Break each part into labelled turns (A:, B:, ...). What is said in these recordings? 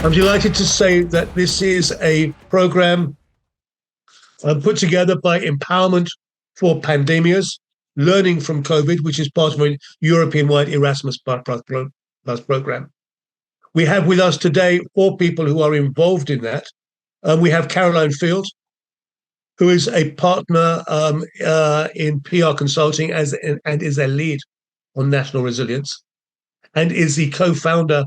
A: I'm delighted to say that this is a program put together by Empowerment for Pandemias, learning from COVID, which is part of a European-wide Erasmus Plus program. We have with us today 4 people who are involved in that. We have Caroline Field, who is a partner in PR consulting and is a lead on national resilience, and is the co-founder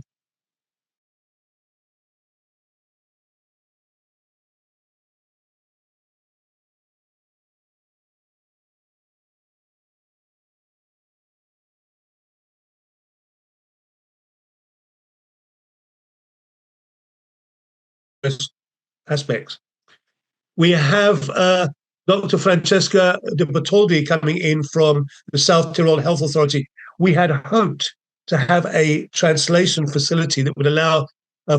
A: aspects. We have Dr. Francesca de Bertoldi coming in from the South Tyrol Health Authority. We had hoped to have a translation facility that would allow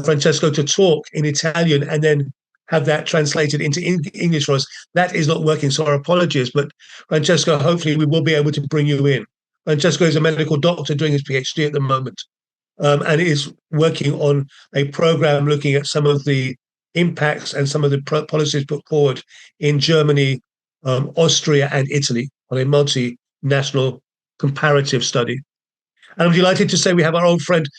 A: Francesco to talk in Italian and then have that translated into English for us. That is not working, so our apologies. But Francesco, hopefully we will be able to bring you in. Francesco is a medical doctor doing his PhD at the moment, and is working on a program looking at some of the impacts and some of the policies put forward in Germany, Austria, and Italy on a multinational comparative study. And I'm delighted to say we have our old friend,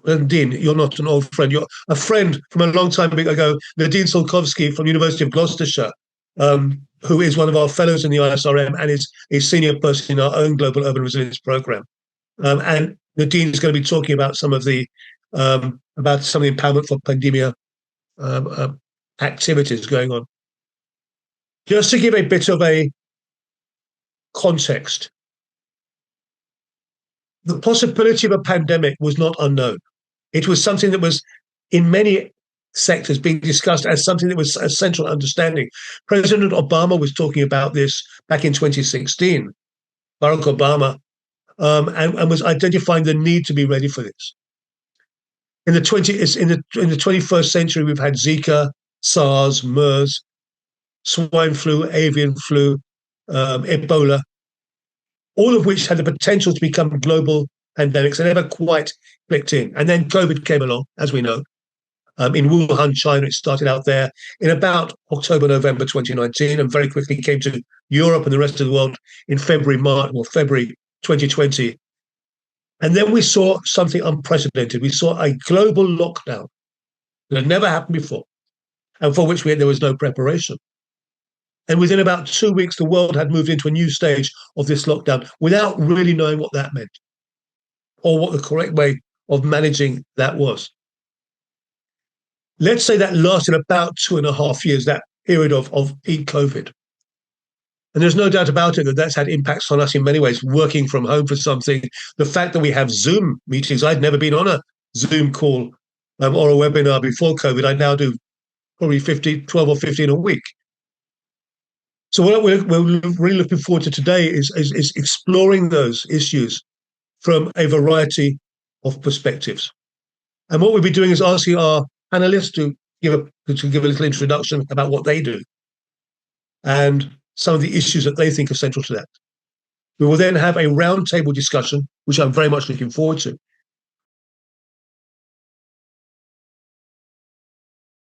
A: Nadine. You're not an old friend, you're a friend from a long time ago, Nadine Solkowski from the University of Gloucestershire, who is one of our fellows in the ISRM and is a senior person in our own Global Urban Resilience Program. And Nadine is going to be talking about some of the empowerment for pandemia activities going on. Just to give a bit of a context, the possibility of a pandemic was not unknown. It was something that was, in many sectors, being discussed as something that was essential understanding. President Obama was talking about this back in 2016, Barack Obama, and was identifying the need to be ready for this. In the 21st century, we've had Zika, SARS, MERS, swine flu, avian flu, Ebola, all of which had the potential to become global pandemics and never quite clicked in. And then COVID came along, as we know. In Wuhan, China, it started out there in about October, November 2019, and very quickly came to Europe and the rest of the world in February 2020. And then we saw something unprecedented. We saw a global lockdown that had never happened before, and for which there was no preparation. And within about 2 weeks, the world had moved into a new stage of this lockdown without really knowing what that meant or what the correct way of managing that was. Let's say that lasted about 2.5 years, that period of peak COVID. And there's no doubt about it that that's had impacts on us in many ways, working from home for something. The fact that we have Zoom meetings, I'd never been on a Zoom call or a webinar before COVID. I now do probably 12 or 15 a week. So what we're really looking forward to today is exploring those issues from a variety of perspectives. And what we'll be doing is asking our panelists to give a little introduction about what they do and some of the issues that they think are central to that. We will then have a roundtable discussion, which I'm very much looking forward to,